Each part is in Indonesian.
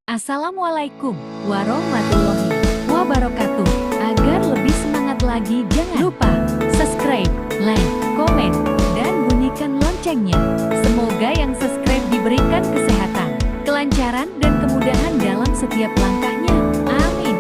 Assalamualaikum warahmatullahi wabarakatuh. Agar lebih semangat lagi, jangan lupa subscribe, like, komen, dan bunyikan loncengnya. Semoga yang subscribe diberikan kesehatan, kelancaran, dan kemudahan dalam setiap langkahnya. Amin.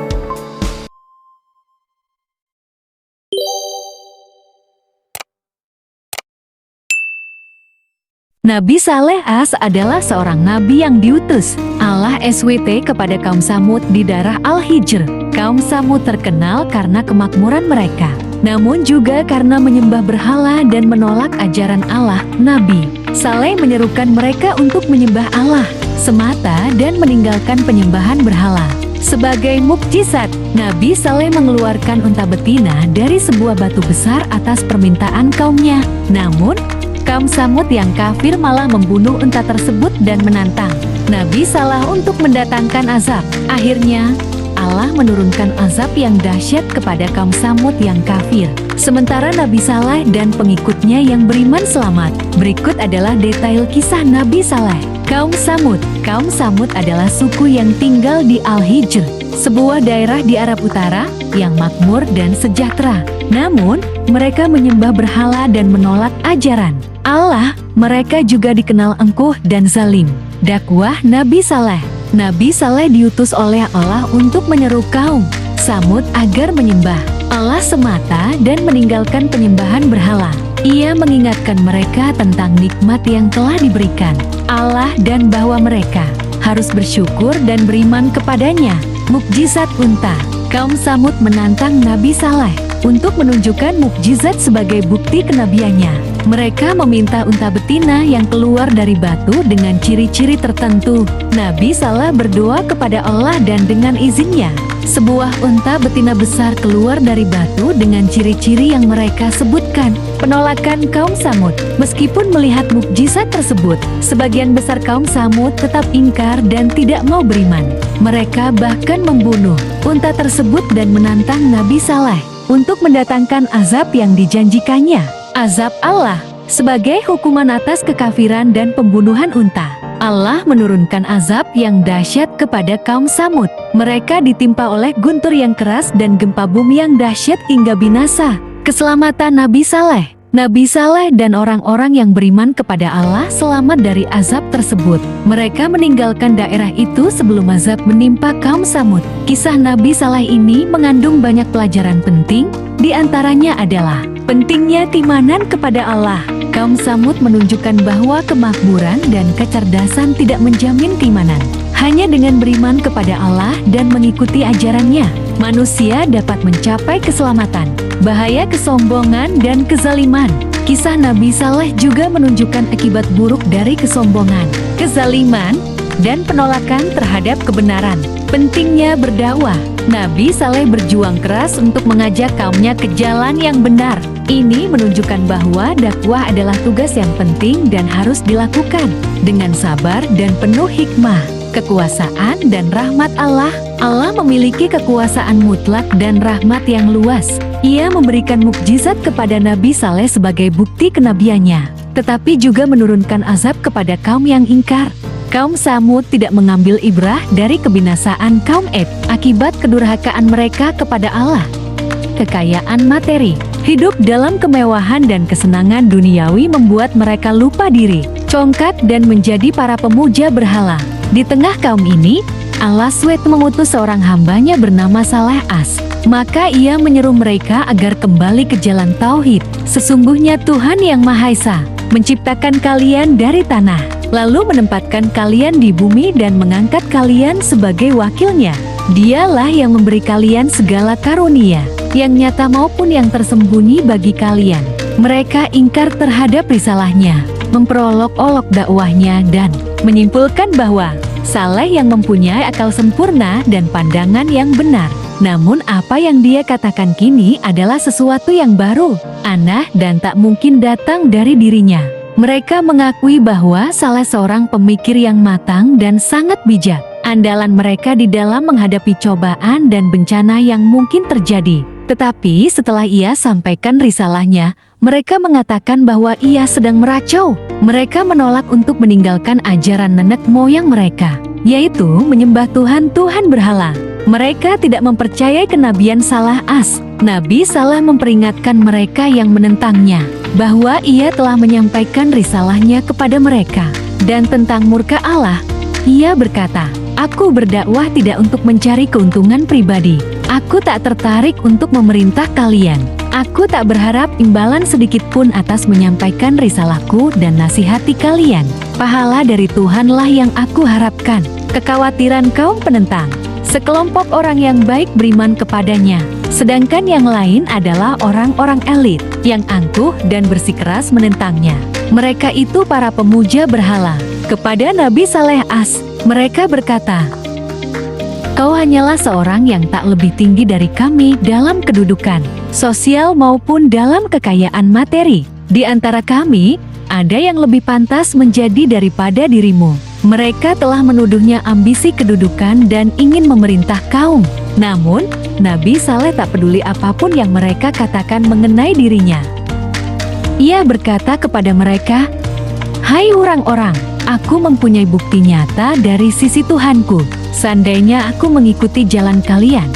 Nabi Saleh AS adalah seorang nabi yang diutus Allah SWT kepada kaum Samud di daerah Al-Hijr. Kaum Samud terkenal karena kemakmuran mereka, namun juga karena menyembah berhala dan menolak ajaran Allah. Nabi Saleh menyerukan mereka untuk menyembah Allah semata dan meninggalkan penyembahan berhala. Sebagai mukjizat, Nabi Saleh mengeluarkan unta betina dari sebuah batu besar atas permintaan kaumnya. Namun, kaum Samud yang kafir malah membunuh unta tersebut dan menantang Nabi Saleh untuk mendatangkan azab. Akhirnya, Allah menurunkan azab yang dahsyat kepada kaum Samud yang kafir. Sementara Nabi Saleh dan pengikutnya yang beriman selamat. Berikut adalah detail kisah Nabi Saleh. Kaum Samud. Kaum Samud adalah suku yang tinggal di Al-Hijr, sebuah daerah di Arab Utara yang makmur dan sejahtera. Namun, mereka menyembah berhala dan menolak ajaran Allah. Mereka juga dikenal angkuh dan zalim. Dakwah Nabi Saleh. Nabi Saleh diutus oleh Allah untuk menyeru kaum Samud agar menyembah Allah semata dan meninggalkan penyembahan berhala. Ia mengingatkan mereka tentang nikmat yang telah diberikan Allah dan bahwa mereka harus bersyukur dan beriman kepadanya. Mukjizat unta. Kaum Samud menantang Nabi Saleh untuk menunjukkan mukjizat sebagai bukti kenabiannya. Mereka meminta unta betina yang keluar dari batu dengan ciri-ciri tertentu. Nabi Saleh berdoa kepada Allah dan dengan izinnya, sebuah unta betina besar keluar dari batu dengan ciri-ciri yang mereka sebutkan. Penolakan kaum Samud. Meskipun melihat mukjizat tersebut, sebagian besar kaum Samud tetap ingkar dan tidak mau beriman. Mereka bahkan membunuh unta tersebut dan menantang Nabi Saleh untuk mendatangkan azab yang dijanjikannya. Azab Allah sebagai hukuman atas kekafiran dan pembunuhan unta. Allah menurunkan azab yang dahsyat kepada kaum Samud. Mereka ditimpa oleh guntur yang keras dan gempa bumi yang dahsyat hingga binasa. Keselamatan Nabi Saleh. Nabi Saleh dan orang-orang yang beriman kepada Allah selamat dari azab tersebut. Mereka meninggalkan daerah itu sebelum azab menimpa kaum Samud. Kisah Nabi Saleh ini mengandung banyak pelajaran penting, di antaranya adalah pentingnya keimanan kepada Allah. Kaum Samud menunjukkan bahwa kemakmuran dan kecerdasan tidak menjamin keimanan. Hanya dengan beriman kepada Allah dan mengikuti ajarannya, manusia dapat mencapai keselamatan. Bahaya kesombongan dan kezaliman. Kisah Nabi Saleh juga menunjukkan akibat buruk dari kesombongan, kezaliman, dan penolakan terhadap kebenaran. Pentingnya berdakwah. Nabi Saleh berjuang keras untuk mengajak kaumnya ke jalan yang benar. Ini menunjukkan bahwa dakwah adalah tugas yang penting dan harus dilakukan dengan sabar dan penuh hikmah. Kekuasaan dan rahmat Allah. Allah memiliki kekuasaan mutlak dan rahmat yang luas. Ia memberikan mukjizat kepada Nabi Saleh sebagai bukti kenabiannya, tetapi juga menurunkan azab kepada kaum yang ingkar. Kaum Samud tidak mengambil ibrah dari kebinasaan kaum Ad akibat kedurhakaan mereka kepada Allah. Kekayaan materi. Hidup dalam kemewahan dan kesenangan duniawi membuat mereka lupa diri, congkak dan menjadi para pemuja berhala. Di tengah kaum ini, Allah SWT mengutus seorang hambanya bernama Saleh AS. Maka ia menyeru mereka agar kembali ke jalan tauhid. Sesungguhnya Tuhan yang Maha Esa menciptakan kalian dari tanah, lalu menempatkan kalian di bumi dan mengangkat kalian sebagai wakilnya. Dialah yang memberi kalian segala karunia, yang nyata maupun yang tersembunyi bagi kalian. Mereka ingkar terhadap risalahnya, memperolok-olok dakwahnya dan menyimpulkan bahwa Saleh yang mempunyai akal sempurna dan pandangan yang benar. Namun apa yang dia katakan kini adalah sesuatu yang baru, aneh dan tak mungkin datang dari dirinya. Mereka mengakui bahwa Saleh seorang pemikir yang matang dan sangat bijak. Andalan mereka di dalam menghadapi cobaan dan bencana yang mungkin terjadi. Tetapi setelah ia sampaikan risalahnya, mereka mengatakan bahwa ia sedang meracau. Mereka menolak untuk meninggalkan ajaran nenek moyang mereka, yaitu menyembah Tuhan berhala. Mereka tidak mempercayai kenabian Saleh As. Nabi Saleh memperingatkan mereka yang menentangnya, bahwa ia telah menyampaikan risalahnya kepada mereka. Dan tentang murka Allah, ia berkata, "Aku berdakwah tidak untuk mencari keuntungan pribadi. Aku tak tertarik untuk memerintah kalian. Aku tak berharap imbalan sedikit pun atas menyampaikan risalahku dan nasihati kalian. Pahala dari Tuhanlah yang aku harapkan." Kekhawatiran kaum penentang. Sekelompok orang yang baik beriman kepadanya, sedangkan yang lain adalah orang-orang elit yang angkuh dan bersikeras menentangnya. Mereka itu para pemuja berhala. Kepada Nabi Saleh As, mereka berkata, "Kau hanyalah seorang yang tak lebih tinggi dari kami dalam kedudukan, sosial maupun dalam kekayaan materi. Di antara kami, ada yang lebih pantas menjadi daripada dirimu." Mereka telah menuduhnya ambisi kedudukan dan ingin memerintah kaum. Namun, Nabi Saleh tak peduli apapun yang mereka katakan mengenai dirinya. Ia berkata kepada mereka, "Hai orang-orang, aku mempunyai bukti nyata dari sisi Tuhanku. Seandainya aku mengikuti jalan kalian,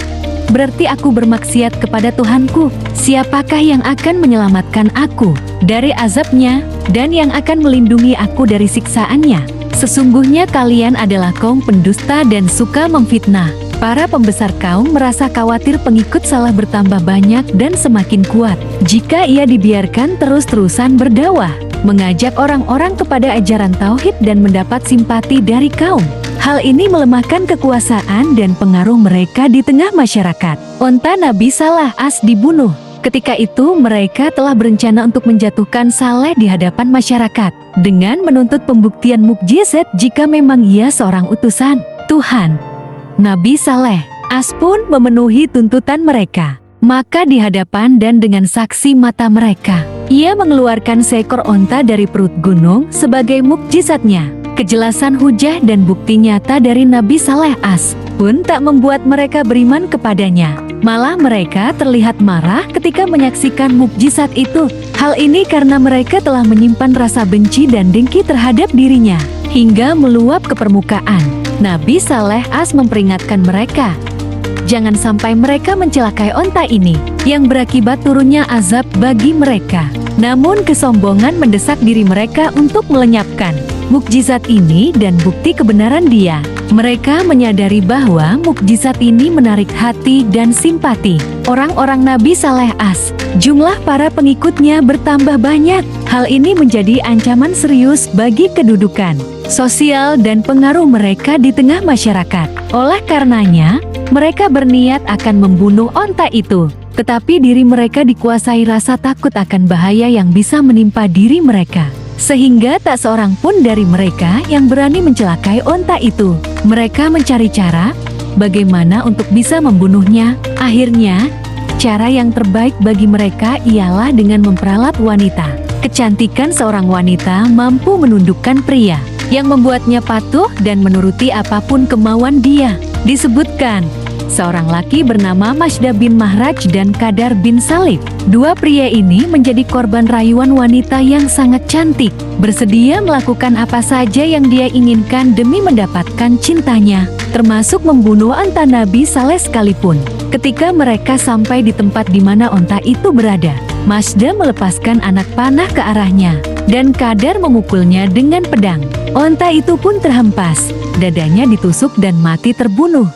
berarti aku bermaksiat kepada Tuhanku. Siapakah yang akan menyelamatkan aku dari azabnya dan yang akan melindungi aku dari siksaannya? Sesungguhnya kalian adalah kaum pendusta dan suka memfitnah." Para pembesar kaum merasa khawatir pengikut Saleh bertambah banyak dan semakin kuat. Jika ia dibiarkan terus-terusan berdakwah, mengajak orang-orang kepada ajaran tauhid dan mendapat simpati dari kaum, hal ini melemahkan kekuasaan dan pengaruh mereka di tengah masyarakat. Onta Nabi Saleh As dibunuh. Ketika itu mereka telah berencana untuk menjatuhkan Saleh di hadapan masyarakat dengan menuntut pembuktian mukjizat jika memang ia seorang utusan Tuhan. Nabi Saleh As pun memenuhi tuntutan mereka. Maka di hadapan dan dengan saksi mata mereka, ia mengeluarkan seekor onta dari perut gunung sebagai mukjizatnya. Kejelasan hujah dan bukti nyata dari Nabi Saleh As pun tak membuat mereka beriman kepadanya. Malah mereka terlihat marah ketika menyaksikan mukjizat itu. Hal ini karena mereka telah menyimpan rasa benci dan dengki terhadap dirinya, hingga meluap ke permukaan. Nabi Saleh As memperingatkan mereka, jangan sampai mereka mencelakai onta ini, yang berakibat turunnya azab bagi mereka. Namun kesombongan mendesak diri mereka untuk melenyapkan mukjizat ini dan bukti kebenaran dia. Mereka menyadari bahwa mukjizat ini menarik hati dan simpati orang-orang Nabi Saleh As. Jumlah para pengikutnya bertambah banyak. Hal ini menjadi ancaman serius bagi kedudukan sosial dan pengaruh mereka di tengah masyarakat. Oleh karenanya, mereka berniat akan membunuh onta itu. Tetapi diri mereka dikuasai rasa takut akan bahaya yang bisa menimpa diri mereka, sehingga tak seorang pun dari mereka yang berani mencelakai onta itu. Mereka mencari cara bagaimana untuk bisa membunuhnya. Akhirnya, cara yang terbaik bagi mereka ialah dengan memperalat wanita. Kecantikan seorang wanita mampu menundukkan pria, yang membuatnya patuh dan menuruti apapun kemauan dia. Disebutkan, seorang laki bernama Masda bin Mahraj dan Kadar bin Salib. Dua pria ini menjadi korban rayuan wanita yang sangat cantik, bersedia melakukan apa saja yang dia inginkan demi mendapatkan cintanya, termasuk membunuh onta Nabi Saleh sekalipun. Ketika mereka sampai di tempat di mana onta itu berada, Masda melepaskan anak panah ke arahnya, dan Kadar memukulnya dengan pedang. Onta itu pun terhempas, dadanya ditusuk dan mati terbunuh.